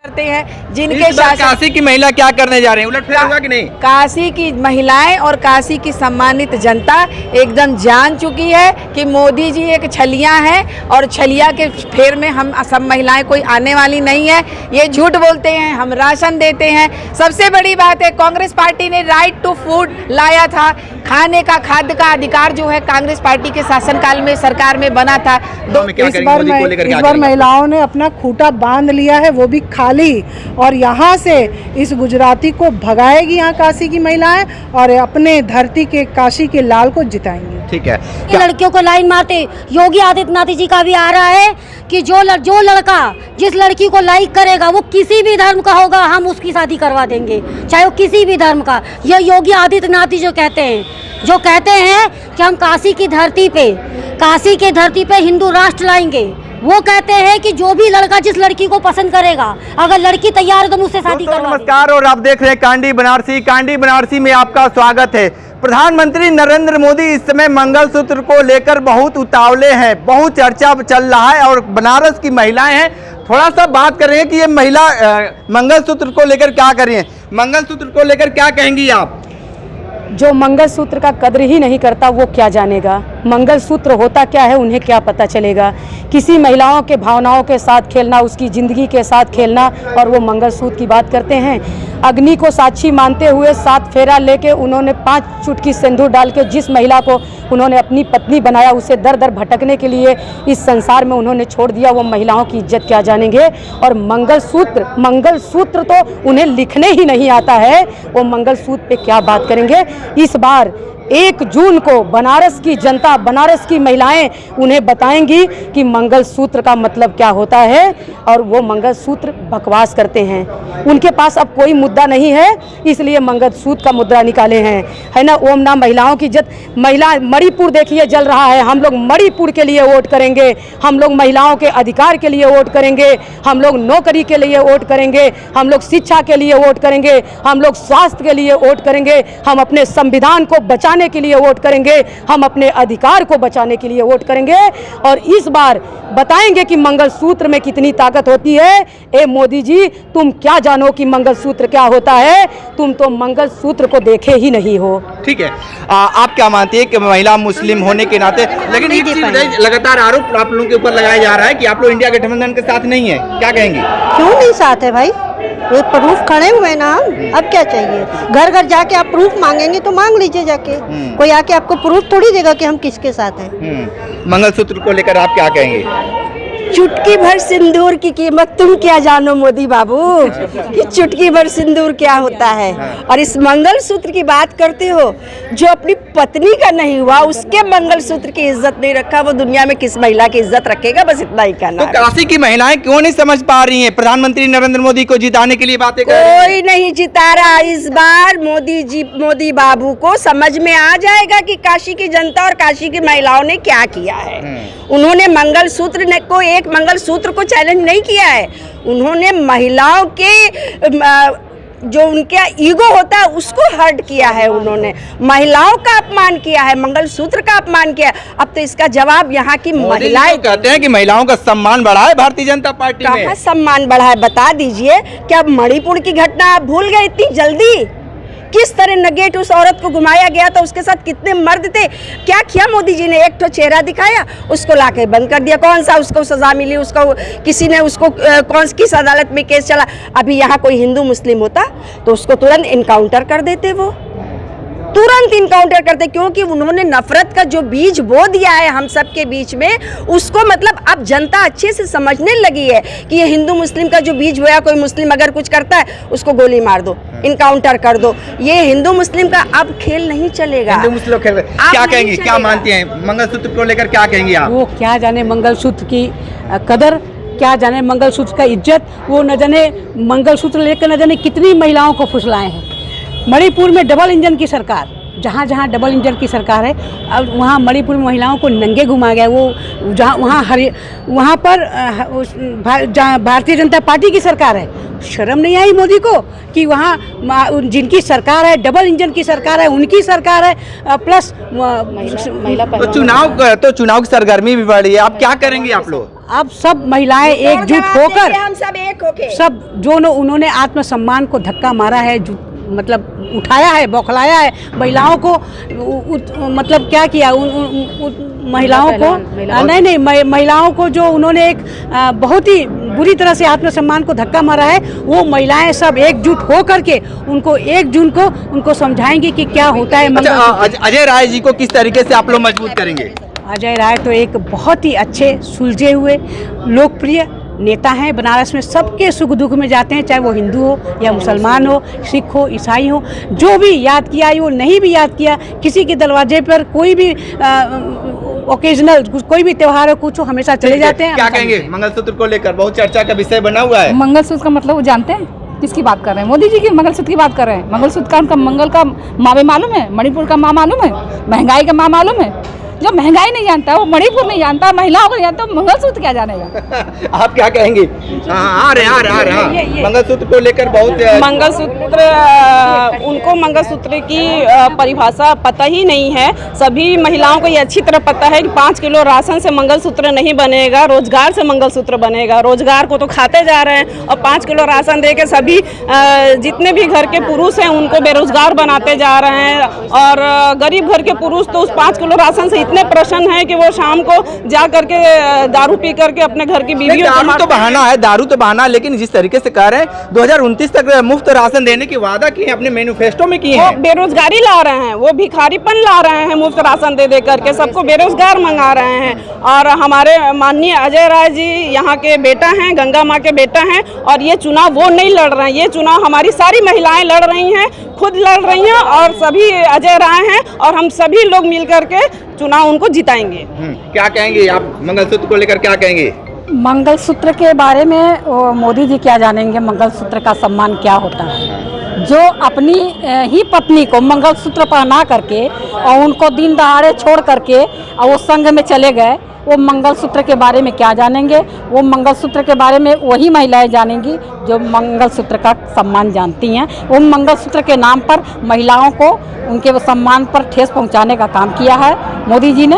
करते हैं जिनके शासन। काशी की महिला क्या करने जा रहे हैं, उलटफेर होगा कि नहीं? काशी की महिलाएं और काशी की सम्मानित जनता एकदम जान चुकी है कि मोदी जी एक छलिया हैं और छलिया के फेर में हम सब महिलाएं कोई आने वाली नहीं है। ये झूठ बोलते हैं, हम राशन देते हैं। सबसे बड़ी बात है, कांग्रेस पार्टी ने राइट टू फूड लाया था, खाने का खाद्य का अधिकार जो है कांग्रेस पार्टी के शासनकाल में सरकार में बना था। इस बार महिलाओं ने अपना खूंटा बांध लिया है, वो भी खाली, और यहाँ से इस गुजराती को भगाएगी यहाँ काशी की महिलाएं और अपने धरती के काशी के लाल को जिताएंगी। ठीक है, लड़कियों को लाइन मारते योगी आदित्यनाथ जी का भी आ रहा है कि जो लड़का जिस लड़की को लाइक करेगा वो किसी भी धर्म का होगा, हम उसकी शादी करवा देंगे, चाहे वो किसी भी धर्म का। ये योगी आदित्यनाथ जी जो कहते हैं कि हम काशी की धरती पे हिंदू राष्ट्र लाएंगे। वो कहते हैं कि जो भी लड़का जिस लड़की को पसंद करेगा, अगर लड़की तैयार है तो मुझसे शादी करवा। नमस्कार, और आप देख रहे हैं कांडी बनारसी में आपका स्वागत है। प्रधानमंत्री नरेंद्र मोदी इस समय मंगलसूत्र को लेकर बहुत उतावले हैं, बहुत चर्चा चल रहा है और बनारस की महिलाएं हैं। थोड़ा सा बात कर रहे हैं कि ये महिला मंगलसूत्र को लेकर क्या कर रही हैं। मंगलसूत्र को लेकर क्या कहेंगी आप? जो मंगलसूत्र का कद्र ही नहीं करता वो क्या जानेगा, मंगलसूत्र होता क्या है उन्हें क्या पता चलेगा। किसी महिलाओं के भावनाओं के साथ खेलना, उसकी ज़िंदगी के साथ खेलना, और वो मंगलसूत्र की बात करते हैं। अग्नि को साक्षी मानते हुए 7 फेरा लेके उन्होंने 5 चुटकी सिंदूर डाल के जिस महिला को उन्होंने अपनी पत्नी बनाया, उसे दर दर भटकने के लिए इस संसार में उन्होंने छोड़ दिया। वो महिलाओं की इज्जत क्या जानेंगे। और मंगलसूत्र तो उन्हें लिखने ही नहीं आता है, वो मंगलसूत्र पे क्या बात करेंगे। इस बार 1 जून को बनारस की जनता, बनारस की महिलाएं उन्हें बताएंगी कि मंगलसूत्र का मतलब क्या होता है। और वो मंगलसूत्र बकवास करते हैं, उनके पास अब कोई मुद्दा नहीं है, इसलिए मंगलसूत्र का मुद्दा निकाले हैं, है ना। ओम नाम महिलाओं की इज्जत। महिला मणिपुर देखिए जल रहा है, हम लोग मणिपुर के लिए वोट करेंगे, हम लोग महिलाओं के अधिकार के लिए वोट करेंगे, हम लोग नौकरी के लिए वोट करेंगे, हम लोग शिक्षा के लिए वोट करेंगे, हम लोग स्वास्थ्य के लिए वोट करेंगे, हम अपने संविधान को बचाने के लिए वोट करेंगे, हम अपने अधिकार को बचाने के लिए वोट करेंगे। और इस बार बताएंगे कि मंगलसूत्र में कितनी ताकत होती है। ए मोदी जी, तुम क्या जानो कि मंगलसूत्र क्या होता है, तुम तो मंगलसूत्र को देखे ही नहीं हो। ठीक है, आप क्या मानती है कि महिला मुस्लिम होने के नाते, लेकिन एक चीज लगातार आरोप आप लोगों के ऊपर लगाया जा रहा है कि आप लोग इंडिया गठबंधन के साथ नहीं है, क्या कहेंगे? क्यों नहीं साथ है भाई, वो प्रूफ खड़े हुए ना हम, अब क्या चाहिए। घर घर जाके आप प्रूफ मांगेंगे तो मांग लीजिए जाके, कोई आके आपको प्रूफ थोड़ी देगा कि हम किसके साथ हैं। मंगलसूत्र को लेकर आप क्या कहेंगे? चुटकी भर सिंदूर की कीमत तुम क्या जानो मोदी बाबू, कि चुटकी भर सिंदूर क्या होता है। और इस मंगलसूत्र की बात करते हो, जो अपनी पत्नी का नहीं हुआ उसके मंगलसूत्र की इज्जत नहीं रखा, वो दुनिया में किस महिला की इज्जत रखेगा। बस इतना ही कहना है। तो काशी की महिलाएं क्यों नहीं समझ पा रही हैं? प्रधानमंत्री नरेंद्र मोदी को जिताने के लिए बातें कर रही हैं। कोई नहीं जिता रहा। इस बार मोदी बाबू को समझ में आ जाएगा कि काशी की जनता और काशी की महिलाओं ने क्या किया है। उन्होंने मंगलसूत्र को, एक मंगलसूत्र को चैलेंज नहीं किया है, उन्होंने महिलाओं के जो उनका ईगो होता है उसको हर्ट किया है। उन्होंने महिलाओं का अपमान किया है, मंगलसूत्र का अपमान किया है। अब तो इसका जवाब यहाँ की महिलाएं कहते हैं कि महिलाओं का सम्मान बढ़ा है भारतीय जनता पार्टी में। कहाँ सम्मान बढ़ा है, बता दीजिए। क्या मणिपुर की घटना आप भूल गए इतनी जल्दी? किस तरह नगेट उस औरत को घुमाया गया था, उसके साथ कितने मर्द थे। क्या किया मोदी जी ने? एक तो चेहरा दिखाया, उसको लाके बंद कर दिया। कौन सा उसको सजा मिली? उसको किसी ने उसको कौन किस अदालत में केस चला? अभी यहाँ कोई हिंदू मुस्लिम होता तो उसको तुरंत इनकाउंटर कर देते, वो तुरंत इनकाउंटर करते, क्योंकि उन्होंने नफरत का जो बीज बो दिया है हम सब के बीच में, उसको मतलब अब जनता अच्छे से समझने लगी है कि ये हिंदू मुस्लिम का जो बीज बोया, कोई मुस्लिम अगर कुछ करता है उसको गोली मार दो, इनकाउंटर कर दो। ये हिंदू मुस्लिम का अब खेल नहीं चलेगा। हिंदू मुस्लिम खेल क्या कहेंगी, क्या मानती हैं मंगलसूत्र को लेकर, क्या कहेंगी आप? वो क्या जाने मंगलसूत्र की कदर, क्या जाने मंगलसूत्र का इज्जत। वो न जाने मंगलसूत्र लेकर न जाने कितनी महिलाओं को फुसलाए हैं। मणिपुर में डबल इंजन की सरकार, जहाँ जहाँ डबल इंजन की सरकार है, अब वहाँ मणिपुर में महिलाओं को नंगे घुमा गया। वो जहाँ वहाँ पर भारतीय जनता पार्टी की सरकार है। शर्म नहीं आई मोदी को कि वहाँ जिनकी सरकार है, डबल इंजन की सरकार है, उनकी सरकार है, प्लस महिला। तो चुनाव की सरगर्मी भी बढ़ी है, आप क्या करेंगे आप लोग? अब सब महिलाएं एकजुट होकर हम सब एक होके सब जो उन्होंने आत्मसम्मान को धक्का मारा है, मतलब उठाया है, बौखलाया है महिलाओं को, मतलब क्या किया महिलाओं को नहीं महिलाओं को जो उन्होंने एक बहुत ही बुरी तरह से आत्मसम्मान को धक्का मारा है, वो महिलाएं सब एकजुट हो करके उनको 1 जून को उनको समझाएंगे कि क्या होता है। अजय राय जी को किस तरीके से आप लोग मजबूत करेंगे? अजय राय तो एक बहुत ही अच्छे, सुलझे हुए, लोकप्रिय नेता हैं। बनारस में सबके सुख दुख में जाते हैं, चाहे वो हिंदू हो या मुसलमान हो, सिख हो, ईसाई हो, जो भी याद किया वो नहीं भी याद किया, किसी के दरवाजे पर कोई भी ओकेजनल कोई भी त्योहार हो, कुछ हो, हमेशा चले जाते हैं। क्या कहेंगे मंगलसूत्र को लेकर? बहुत चर्चा का विषय बना हुआ है। मंगलसूत्र का मतलब वो जानते हैं किसकी बात कर रहे हैं? मोदी जी की मंगलसूत्र की बात कर रहे हैं। मंगलसूत्र का उनका मंगल का माँ भी मालूम है, मणिपुर का माँ मालूम है, महंगाई का माँ मालूम है। जो महंगाई नहीं जानता वो मणिपुर नहीं जानता, महिलाओं को नहीं जानता, मंगलसूत्र क्या जानेगा? आप क्या कहेंगे? आ रहे मंगलसूत्र को लेकर बहुत मंगलसूत्र उनको मंगलसूत्र की परिभाषा पता ही नहीं है। सभी महिलाओं को ये अच्छी तरह पता है कि 5 किलो राशन से मंगलसूत्र नहीं बनेगा, रोजगार से मंगलसूत्र बनेगा। रोजगार को तो खाते जा रहे हैं और 5 किलो राशन दे के सभी जितने भी घर के पुरुष हैं उनको बेरोजगार बनाते जा रहे हैं। और गरीब घर के पुरुष तो उस 5 किलो राशन से इतने प्रसन्न है कि वो शाम को जा करके दारू पी करके अपने घर की बीवियों दारू तो बहाना है, दारू तो बहाना, लेकिन जिस तरीके से कह रहे हैं 2029 तक मुफ्त राशन देने की वादा की है, अपने मैनिफेस्टो में की है। वो बेरोजगारी ला रहे हैं, वो भिखारीपन ला रहे हैं, मुफ्त राशन दे करके सबको बेरोजगार मंगा रहे हैं। और हमारे माननीय अजय राय जी यहाँ के बेटा हैं, गंगा माँ के बेटा हैं, और ये चुनाव वो नहीं लड़ रहे हैं, ये चुनाव हमारी सारी महिलाएं लड़ रही हैं, खुद लड़ रही हैं, और सभी अजय राय हैं, और हम सभी लोग मिल करके चुनाव उनको जिताएंगे। क्या कहेंगे आप मंगलसूत्र को लेकर? क्या कहेंगे? मंगलसूत्र के बारे में मोदी जी क्या जानेंगे? मंगलसूत्र का सम्मान क्या होता है? जो अपनी ही पत्नी को मंगलसूत्र पहना करके और उनको दिन दहाड़े छोड़ करके और वो संघ में चले गए, वो मंगलसूत्र के बारे में क्या जानेंगे? वो मंगलसूत्र के बारे में वही महिलाएं जानेंगी जो मंगलसूत्र का सम्मान जानती हैं। वो मंगलसूत्र के नाम पर महिलाओं को उनके वो सम्मान पर ठेस पहुंचाने का काम किया है मोदी जी ने,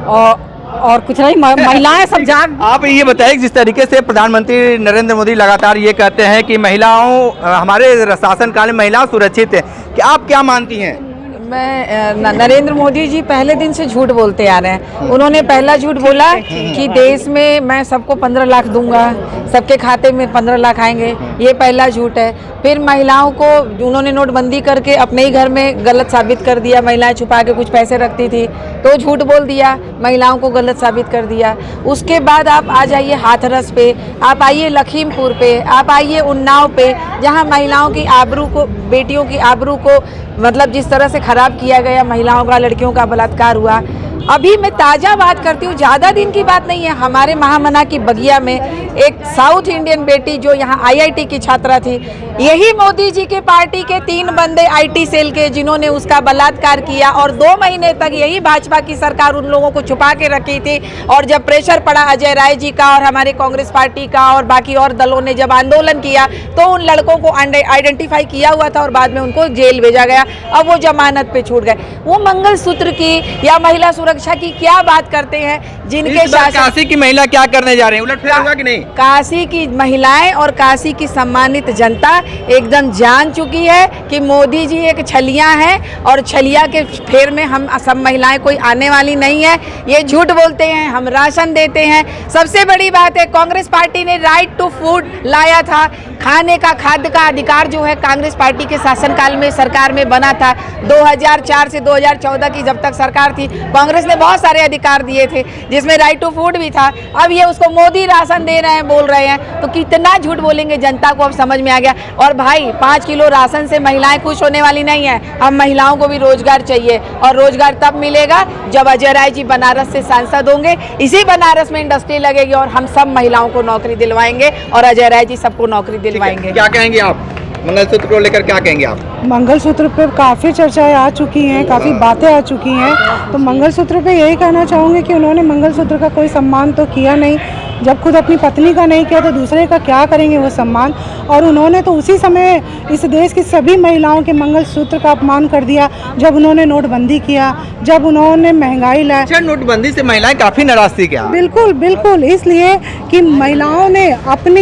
और कुछ नहीं। महिलाएं सब जाग। आप ये बताइए, जिस तरीके से प्रधानमंत्री नरेंद्र मोदी लगातार ये कहते हैं कि महिलाओं, हमारे शासनकाल में महिलाएं सुरक्षित है, कि आप क्या मानती हैं? मैं नरेंद्र मोदी जी पहले दिन से झूठ बोलते आ रहे हैं। उन्होंने पहला झूठ बोला कि देश में मैं सबको 15 लाख दूंगा, सबके खाते में 15 लाख आएंगे, ये पहला झूठ है। फिर महिलाओं को उन्होंने नोटबंदी करके अपने ही घर में गलत साबित कर दिया, महिलाएं छुपा के कुछ पैसे रखती थी तो झूठ बोल दिया, महिलाओं को गलत साबित कर दिया। उसके बाद आप आ जाइए हाथरस पे, आप आइए लखीमपुर पे, आप आइए उन्नाव पे, जहाँ महिलाओं की आबरू को, बेटियों की आबरू को मतलब जिस तरह से खराब किया गया, महिलाओं का, लड़कियों का बलात्कार हुआ। अभी मैं ताज़ा बात करती हूँ, ज़्यादा दिन की बात नहीं है। हमारे महामना की बगिया में एक साउथ इंडियन बेटी जो यहाँ आईआईटी की छात्रा थी, यही मोदी जी के पार्टी के 3 बंदे आईटी सेल के जिन्होंने उसका बलात्कार किया, और 2 महीने तक यही भाजपा की सरकार उन लोगों को छुपा के रखी थी। और जब प्रेशर पड़ा अजय राय जी का और हमारे कांग्रेस पार्टी का और बाकी और दलों ने जब आंदोलन किया तो उन लड़कों को आइडेंटिफाई किया हुआ था और बाद में उनको जेल भेजा गया। अब वो जमानत पे छूट गए। वो मंगलसूत्र की या महिला सुरक्षा की क्या बात करते हैं? जिनके काशी की महिला क्या करने जा रहे हैं? उलटफेर होगा कि नहीं? काशी की महिलाएं और काशी की सम्मानित जनता एकदम जान चुकी है कि मोदी जी एक छलिया हैं, और छलिया के फेर में हम सब महिलाएं कोई आने वाली नहीं है। ये झूठ बोलते हैं, हम राशन देते हैं। सबसे बड़ी बात है, कांग्रेस पार्टी ने राइट टू फूड लाया था, खाने का, खाद्य का अधिकार जो है कांग्रेस पार्टी के शासनकाल में सरकार में बना था। 2004 से 2014 की जब तक सरकार थी, कांग्रेस ने बहुत सारे अधिकार दिए थे जिसमें राइट टू फूड भी था। अब ये उसको मोदी राशन दे रहे हैं, बोल रहे हैं, तो कितना झूठ बोलेंगे? जनता को अब समझ में आ गया। और भाई 5 किलो राशन से महिलाएं खुश होने वाली नहीं है। अब महिलाओं को भी रोजगार चाहिए, और रोजगार तब मिलेगा जब अजय राय जी बनारस से सांसद होंगे। इसी बनारस में इंडस्ट्री लगेगी और हम सब महिलाओं को नौकरी दिलवाएंगे, और अजय राय जी सबको नौकरी दिलवाएंगे। क्या कहेंगे आप मंगलसूत्र को लेकर? क्या कहेंगे आप? मंगलसूत्र पे काफ़ी चर्चाएं आ चुकी हैं, काफ़ी बातें आ चुकी हैं। तो मंगलसूत्र पे यही कहना चाहूँगी कि उन्होंने मंगलसूत्र का कोई सम्मान तो किया नहीं। जब खुद अपनी पत्नी का नहीं किया तो दूसरे का क्या करेंगे वो सम्मान। और उन्होंने तो उसी समय इस देश की सभी महिलाओं के मंगलसूत्र का अपमान कर दिया जब उन्होंने नोटबंदी किया, जब उन्होंने महंगाई लाई। अच्छा, नोटबंदी से महिलाएं काफी नाराज थी क्या? बिल्कुल बिल्कुल, इसलिए कि महिलाओं ने अपनी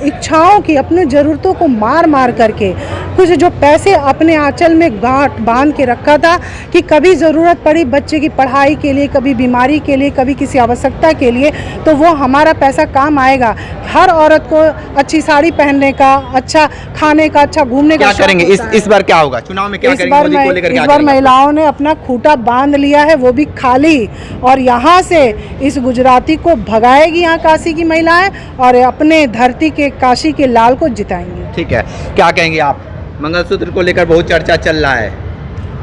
इच्छाओं की, अपनी ज़रूरतों को मार मार करके कुछ जो पैसे अपने आंचल में गांठ बांध के रखा था कि कभी ज़रूरत पड़ी बच्चे की पढ़ाई के लिए, कभी बीमारी के लिए, कभी किसी आवश्यकता के लिए, तो वो हमारा पैसा काम आएगा। हर औरत को अच्छी साड़ी पहनने का, अच्छा खाने का, अच्छा घूमने का। क्या करेंगे इस बार? क्या होगा चुनाव में? क्या करेंगे मोदी को लेकर? इस बार महिलाओं ने अपना खूंटा बांध लिया है, वो भी खाली, और यहाँ से इस गुजराती को भगाएगी यहाँ काशी की महिलाएं और अपने धरती के काशी के लाल को जिताएंगी। ठीक है, क्या कहेंगे आप? मंगलसूत्र को लेकर बहुत चर्चा चल रहा है।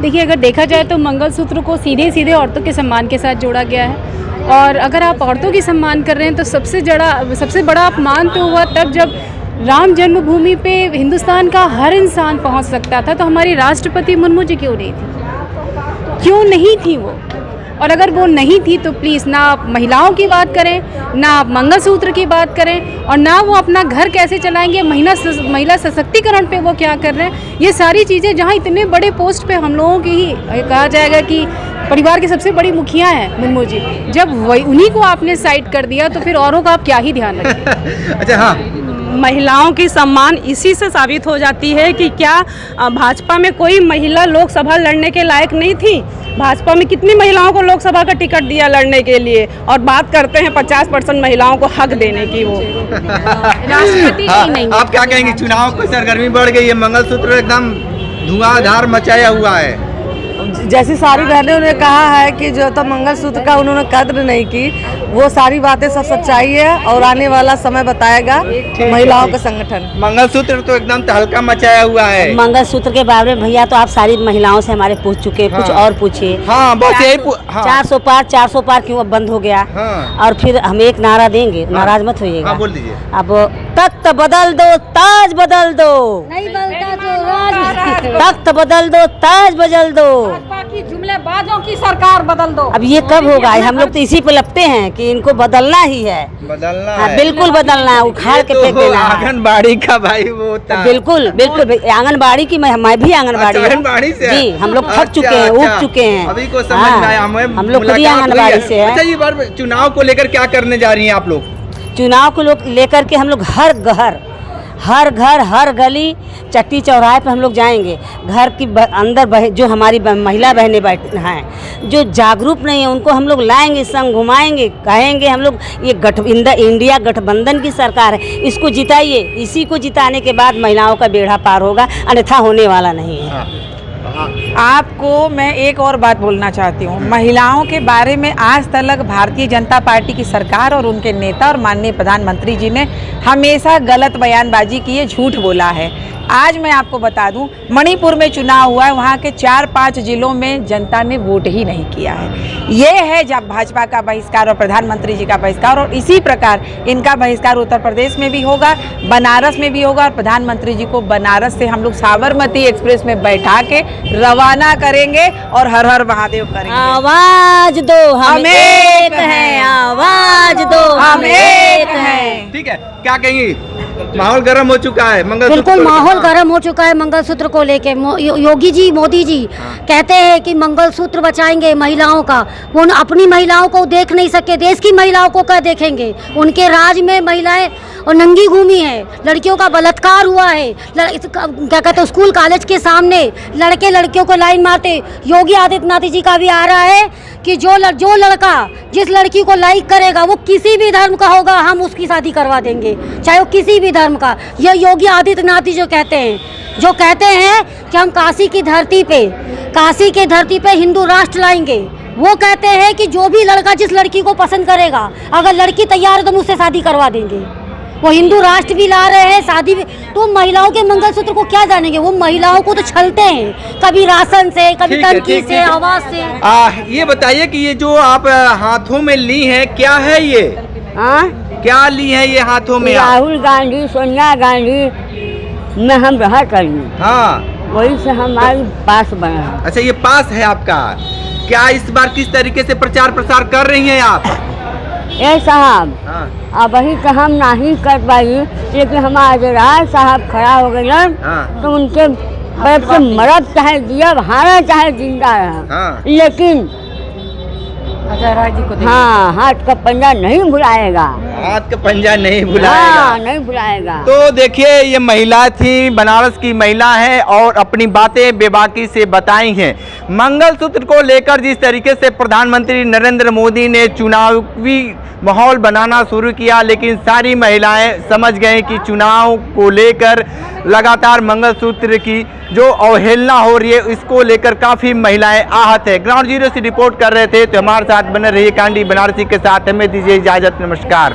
देखिए, अगर देखा जाए तो मंगलसूत्र को सीधे सीधे औरतों के सम्मान के साथ जोड़ा गया है, और अगर आप औरतों की सम्मान कर रहे हैं तो सबसे बड़ा अपमान तो हुआ तब जब राम जन्मभूमि पे हिंदुस्तान का हर इंसान पहुंच सकता था, तो हमारी राष्ट्रपति मुर्मू जी क्यों नहीं थी वो? और अगर वो नहीं थी तो प्लीज़ ना आप महिलाओं की बात करें, ना आप मंगलसूत्र की बात करें, और ना वो अपना घर कैसे चलाएंगे, महिला सशक्तिकरण पे वो क्या कर रहे हैं। ये सारी चीज़ें जहाँ इतने बड़े पोस्ट पे हम लोगों की ही कहा जाएगा कि परिवार की सबसे बड़ी मुखिया हैं मुर्मू जी, जब वही उन्हीं को आपने साइड कर दिया तो फिर औरों का आप क्या ही ध्यान रखें। अच्छा, हाँ, महिलाओं की सम्मान इसी से साबित हो जाती है कि क्या भाजपा में कोई महिला लोकसभा लड़ने के लायक नहीं थी? भाजपा में कितनी महिलाओं को लोकसभा का टिकट दिया लड़ने के लिए, और बात करते हैं 50% महिलाओं को हक देने की। वो राष्ट्रपति ही नहीं। आप क्या कहेंगे? चुनाव की सरगर्मी बढ़ गई है, मंगलसूत्र एकदम धुआंधार मचाया हुआ है। जैसी सारी बहनों ने कहा है कि जो तो मंगलसूत्र का उन्होंने कद्र नहीं की, वो सारी बातें सब सच्चाई है, और आने वाला समय बताएगा महिलाओं का संगठन। मंगलसूत्र तो एकदम तहलका मचाया हुआ है। मंगलसूत्र के बारे में भैया तो आप सारी महिलाओं से हमारे पूछ चुके हैं, कुछ और पूछिए। हाँ, बस यही 400 पार क्यों अब बंद हो गया? और फिर हम एक नारा देंगे, नाराज मत होइएगा। बोल दीजिए। अब तख्त बदल दो, ताज बदल दो, नहीं बदलता तो राज, तख्त बदल दो, ताज बदल दो, की जुमलेबाजों की सरकार बदल दो। अब ये कब होगा? हम लोग तो इसी पे लगते हैं कि इनको बदलना ही है, बदलना हाँ, है। बिल्कुल बदलना है, उखाड़ के फेंक देना है। आंगनबाड़ी का भाई वो होता है। बिल्कुल आंगनबाड़ी की, मैं भी आंगनबाड़ी से जी, हम लोग थक चुके हैं, उब चुके हैं। अभी को समझ में आया, हम लोग खुद ही आंगनबाड़ी से हैं। अच्छा, ये बार चुनाव को लेकर क्या करने जा रही हैं आप लोग? चुनाव को लेकर के हम लोग हर घर हर गली चट्टी चौराहे पे हम लोग जाएंगे। घर की अंदर जो हमारी महिला बहनें बैठ हैं, जो जागरूक नहीं है, उनको हम लोग लाएंगे, संग घुमाएंगे, कहेंगे हम लोग ये इंडिया गठबंधन की सरकार है, इसको जिताइए। इसी को जिताने के बाद महिलाओं का बेड़ा पार होगा, अन्यथा होने वाला नहीं है। आपको मैं एक और बात बोलना चाहती हूँ। महिलाओं के बारे में आज तक भारतीय जनता पार्टी की सरकार और उनके नेता और माननीय प्रधानमंत्री जी ने हमेशा गलत बयानबाजी की है, झूठ बोला है। आज मैं आपको बता दूं, मणिपुर में चुनाव हुआ है, वहाँ के 4-5 जिलों में जनता ने वोट ही नहीं किया है। ये है जब भाजपा का बहिष्कार और प्रधानमंत्री जी का बहिष्कार, और इसी प्रकार इनका बहिष्कार उत्तर प्रदेश में भी होगा, बनारस में भी होगा, और प्रधानमंत्री जी को बनारस से हम लोग साबरमती एक्सप्रेस में बैठा के रवाना करेंगे और हर हर महादेव करेंगे। आवाज दो हम एक हैं, आवाज दो हम एक हैं। ठीक है, क्या कहेंगी? माहौल गर्म हो चुका है मंगलसूत्र। बिल्कुल माहौल गर्म हो चुका है मंगलसूत्र को लेके। योगी जी, मोदी जी कहते हैं कि मंगलसूत्र बचाएंगे महिलाओं का। वो अपनी महिलाओं को देख नहीं सके, देश की महिलाओं को क्या देखेंगे? उनके राज में महिलाएं और नंगी घूमी है, लड़कियों का बलात्कार हुआ है, क्या कहते हैं स्कूल कॉलेज के सामने लड़के लड़कियों को लाइन मारते। योगी आदित्यनाथ जी का भी आ रहा है कि जो लड़का जिस लड़की को लाइक करेगा वो किसी भी धर्म का होगा, हम उसकी शादी करवा देंगे, चाहे वो किसी भी धर्म का। ये योगी आदित्यनाथ जी जो कहते हैं कि हम काशी की धरती पे हिंदू राष्ट्र लाएंगे। वो कहते हैं कि जो भी लड़का जिस लड़की को पसंद करेगा, अगर लड़की तैयार है तो मुझसे शादी करवा देंगे। वो हिंदू राष्ट्र भी ला रहे हैं, शादी भी। तो महिलाओं के मंगलसूत्र को क्या जानेंगे? वो महिलाओं को तो छलते हैं, कभी राशन से, कभी टंकी से, आवाज से। ये बताइए कि ये जो आप हाथों में ली हैं, क्या है ये? क्या ली है ये हाथों में? राहुल गांधी, सोनिया गांधी में हम रहा करेंगे। हाँ, वही से हमारे पास बना। अच्छा, ये पास है आपका। क्या इस बार किस तरीके से प्रचार प्रसार कर रही हैं आप? ए साहब हाँ अब वही तो हम नहीं कर पाई, लेकिन हमारे राज साहब खड़ा हो गए ना, हाँ तो उनके पैर से मरद चाहे दिया हारा चाहे जिंदा रहा, हाँ लेकिन हाँ हाथ का पंजा नहीं भुलाएगा, हाथ का पंजा नहीं भुलाएगा। हाँ नहीं भुलाएगा। तो देखिए ये महिला थी, बनारस की महिला है और अपनी बातें बेबाकी से बताई हैं। मंगलसूत्र को लेकर जिस तरीके से प्रधानमंत्री नरेंद्र मोदी ने चुनावी माहौल बनाना शुरू किया, लेकिन सारी महिलाएं समझ गए कि चुनाव को लेकर लगातार मंगलसूत्र की जो अवहेलना हो रही है, इसको लेकर काफ़ी महिलाएं आहत है। ग्राउंड जीरो से रिपोर्ट कर रहे थे, तो हमारे साथ बने रहिए कांडी बनारसी के साथ। हमें दीजिए इजाज़त, नमस्कार।